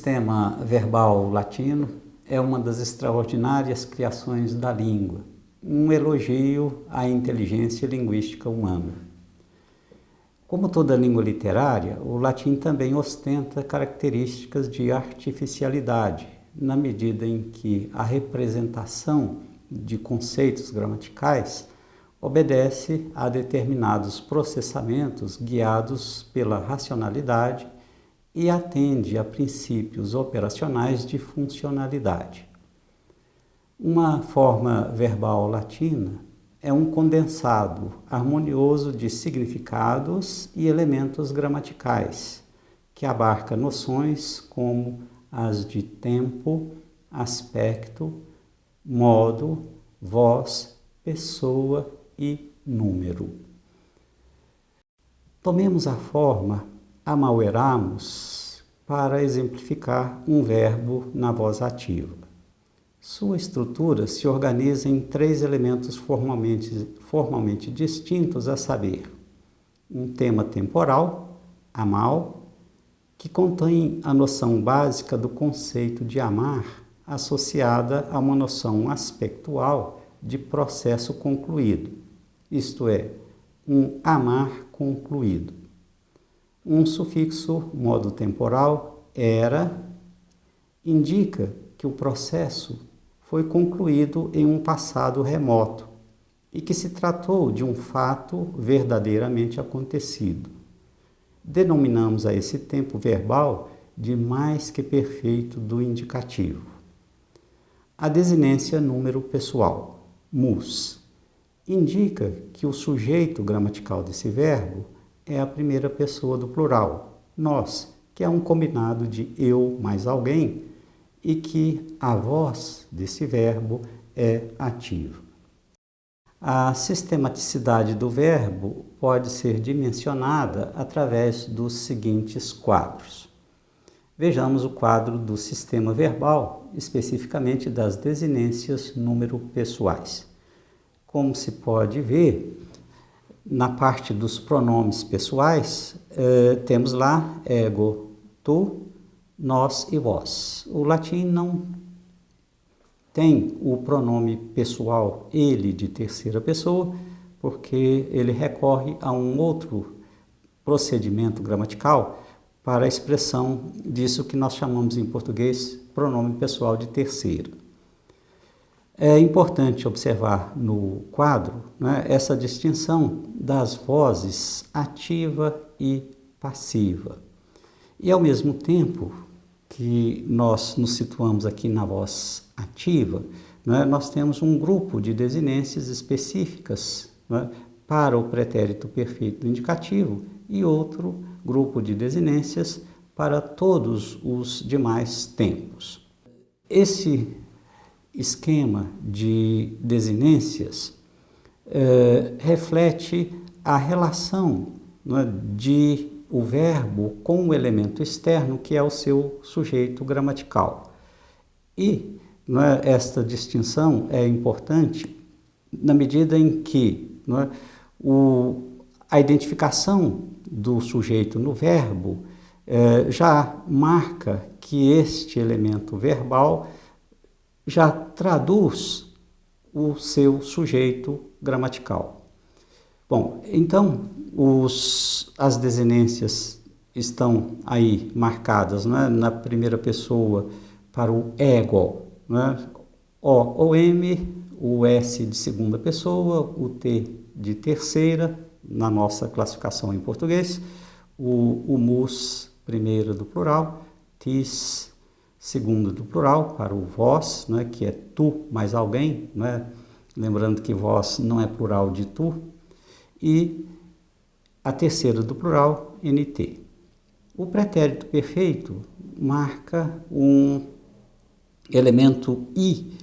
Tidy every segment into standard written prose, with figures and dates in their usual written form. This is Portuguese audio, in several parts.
sistema verbal latino é uma das extraordinárias criações da língua, um elogio à inteligência linguística humana. Como toda língua literária, o latim também ostenta características de artificialidade, na medida em que a representação de conceitos gramaticais obedece a determinados processamentos guiados pela racionalidade e atende a princípios operacionais de funcionalidade. Uma forma verbal latina é um condensado harmonioso de significados e elementos gramaticais, que abarca noções como as de tempo, aspecto, modo, voz, pessoa e número. Tomemos a forma amaueramos para exemplificar um verbo na voz ativa. Sua estrutura se organiza em 3 elementos formalmente distintos, a saber, um tema temporal, amau, que contém a noção básica do conceito de amar, associada a uma noção aspectual de processo concluído, isto é, um amar concluído. Um sufixo modo temporal, era, indica que o processo foi concluído em um passado remoto e que se tratou de um fato verdadeiramente acontecido. Denominamos a esse tempo verbal de mais que perfeito do indicativo. A desinência número pessoal, mus, indica que o sujeito gramatical desse verbo é a primeira pessoa do plural, nós, que é um combinado de eu mais alguém, e que a voz desse verbo é ativa. A sistematicidade do verbo pode ser dimensionada através dos seguintes quadros. Vejamos o quadro do sistema verbal, especificamente das desinências número pessoais. Como se pode ver, na parte dos pronomes pessoais, temos lá ego, tu, nós e vós. O latim não tem o pronome pessoal ele de terceira pessoa, porque ele recorre a um outro procedimento gramatical para a expressão disso que nós chamamos em português pronome pessoal de terceira. É importante observar no quadro, né, essa distinção das vozes ativa e passiva. E, ao mesmo tempo que nós nos situamos aqui na voz ativa, né, nós temos um grupo de desinências específicas, né, para o pretérito perfeito indicativo e outro grupo de desinências para todos os demais tempos. Esse esquema de desinências reflete a relação, né, de o verbo com o elemento externo, que é o seu sujeito gramatical. E, né, esta distinção é importante na medida em que, né, a identificação do sujeito no verbo já marca que este elemento verbal já traduz o seu sujeito gramatical. Bom, então, as desinências estão aí marcadas, né, na primeira pessoa para o ego, né, O ou M, o S de segunda pessoa, o T de terceira, na nossa classificação em português, o mus, primeira do plural, tis, segunda do plural, para o vós, né, que é tu mais alguém, né, lembrando que vós não é plural de tu, e a terceira do plural, NT. O pretérito perfeito marca um elemento I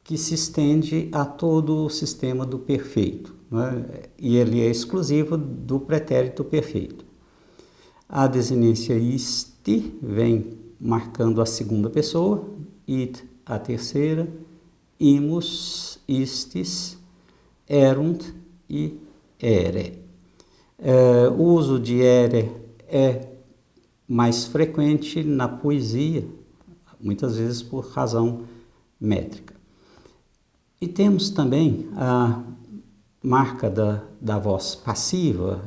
que se estende a todo o sistema do perfeito, né? E ele é exclusivo do pretérito perfeito. A desinência isti vem marcando a segunda pessoa, id a terceira, imus, istis, erunt e ere. O uso de ere é mais frequente na poesia, muitas vezes por razão métrica. E temos também a marca da voz passiva,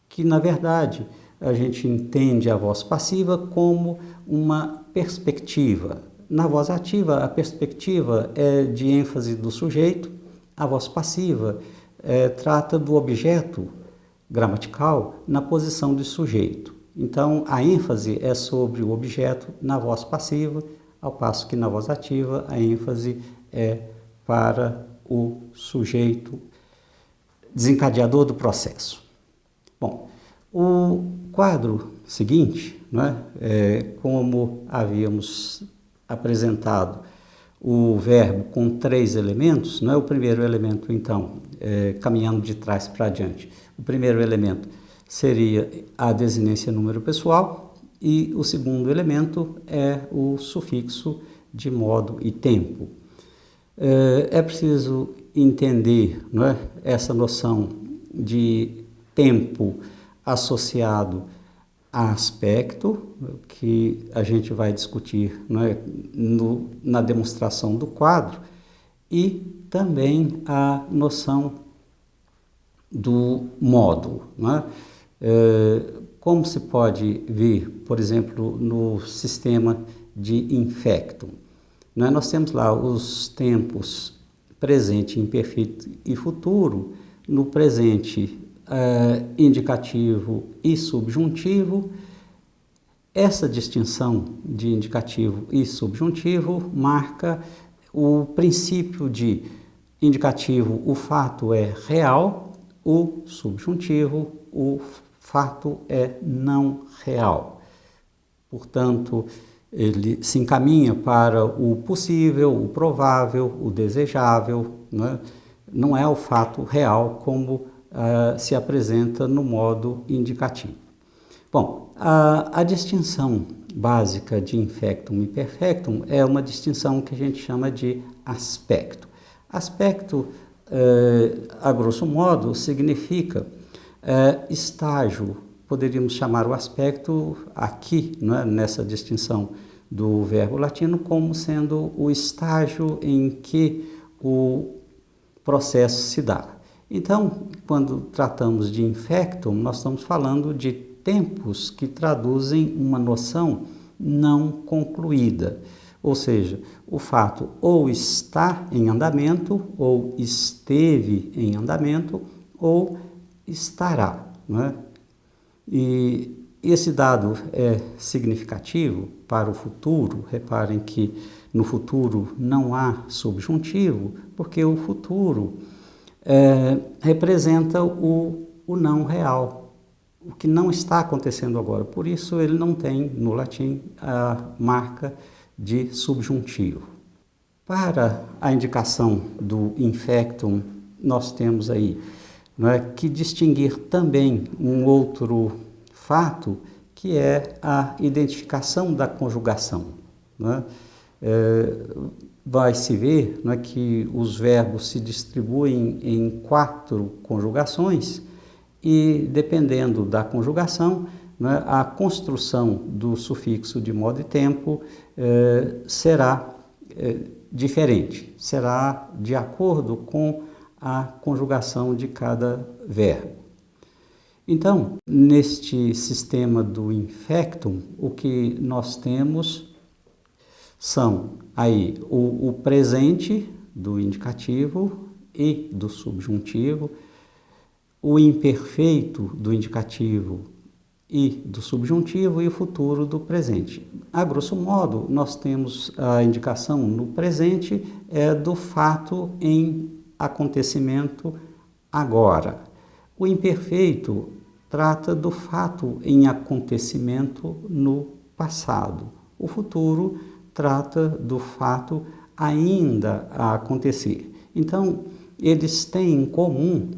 que na verdade a gente entende a voz passiva como uma perspectiva. Na voz ativa, a perspectiva é de ênfase do sujeito, a voz passiva trata do objeto gramatical na posição de sujeito. Então, a ênfase é sobre o objeto na voz passiva, ao passo que na voz ativa a ênfase é para o sujeito desencadeador do processo. Bom, o quadro seguinte, como havíamos apresentado o verbo com 3 elementos, o primeiro elemento, então, caminhando de trás para diante, o primeiro elemento seria a desinência número pessoal e o segundo elemento é o sufixo de modo e tempo. É preciso entender essa noção de tempo associado a aspecto, que a gente vai discutir na demonstração do quadro, e também a noção do modo. Como se pode ver, por exemplo, no sistema de infectum. Nós temos lá os tempos presente, imperfeito e futuro. No presente, indicativo e subjuntivo. Essa distinção de indicativo e subjuntivo marca o princípio de indicativo, o fato é real, o subjuntivo, o fato é não real. Portanto, ele se encaminha para o possível, o provável, o desejável, não é o fato real como se apresenta no modo indicativo. Bom, a distinção básica de infectum e perfectum é uma distinção que a gente chama de aspecto. Aspecto, a grosso modo, significa estágio. Poderíamos chamar o aspecto aqui, nessa distinção do verbo latino, como sendo o estágio em que o processo se dá. Então, quando tratamos de infectum, nós estamos falando de tempos que traduzem uma noção não concluída, ou seja, o fato ou está em andamento, ou esteve em andamento, ou estará. E esse dado é significativo para o futuro. Reparem que no futuro não há subjuntivo, porque o futuro representa o não real, o que não está acontecendo agora. Por isso ele não tem, no latim, a marca de subjuntivo. Para a indicação do infectum, nós temos aí que distinguir também um outro fato, que é a identificação da conjugação. Vai-se ver que os verbos se distribuem em 4 conjugações e, dependendo da conjugação, a construção do sufixo de modo e tempo será diferente, será de acordo com a conjugação de cada verbo. Então, neste sistema do infectum, o que nós temos são aí o presente do indicativo e do subjuntivo, o imperfeito do indicativo e do subjuntivo e o futuro do presente. A grosso modo, nós temos a indicação no presente do fato em acontecimento agora. O imperfeito trata do fato em acontecimento no passado. O futuro trata do fato ainda a acontecer. Então, eles têm em comum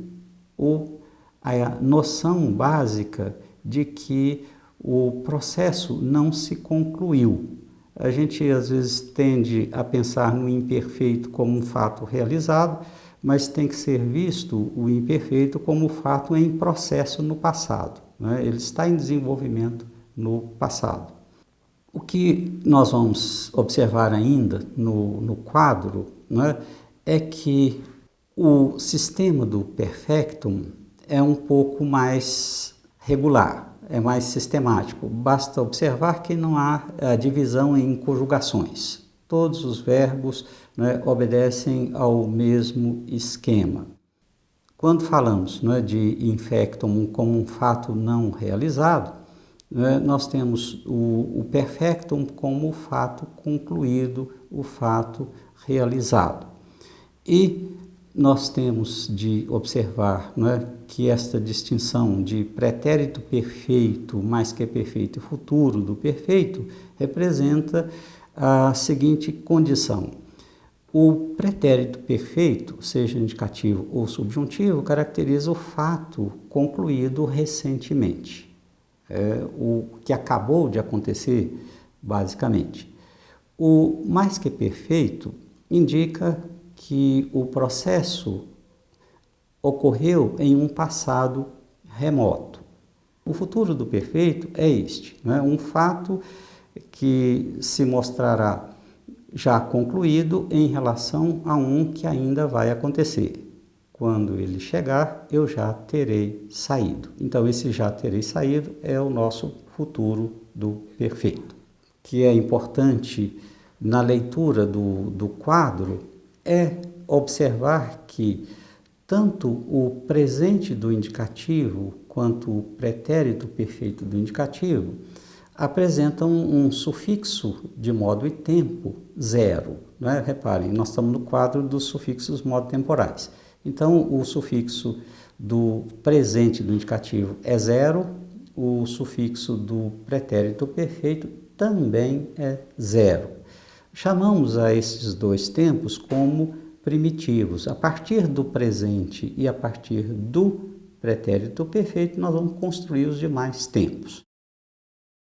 a noção básica de que o processo não se concluiu. A gente, às vezes, tende a pensar no imperfeito como um fato realizado, mas tem que ser visto o imperfeito como fato em processo no passado. Ele está em desenvolvimento no passado. O que nós vamos observar ainda no quadro, né, é que o sistema do perfectum é um pouco mais regular, é mais sistemático. Basta observar que não há divisão em conjugações. Todos os verbos, né, obedecem ao mesmo esquema. Quando falamos, né, de infectum como um fato não realizado, né, nós temos o perfectum como o fato concluído, o fato realizado. E nós temos de observar, né, que esta distinção de pretérito perfeito mais que perfeito e futuro do perfeito representa a seguinte condição. O pretérito perfeito, seja indicativo ou subjuntivo, caracteriza o fato concluído recentemente, o que acabou de acontecer, basicamente. O mais que perfeito indica que o processo ocorreu em um passado remoto. O futuro do perfeito é este, né? Um fato que se mostrará já concluído em relação a um que ainda vai acontecer. Quando ele chegar, eu já terei saído. Então, esse já terei saído é o nosso futuro do perfeito. O que é importante na leitura do quadro é observar que tanto o presente do indicativo quanto o pretérito perfeito do indicativo apresentam um sufixo de modo e tempo zero, né? Reparem, nós estamos no quadro dos sufixos modo-temporais. Então, o sufixo do presente do indicativo é zero, o sufixo do pretérito perfeito também é zero. Chamamos a esses dois tempos como primitivos. A partir do presente e a partir do pretérito perfeito, nós vamos construir os demais tempos.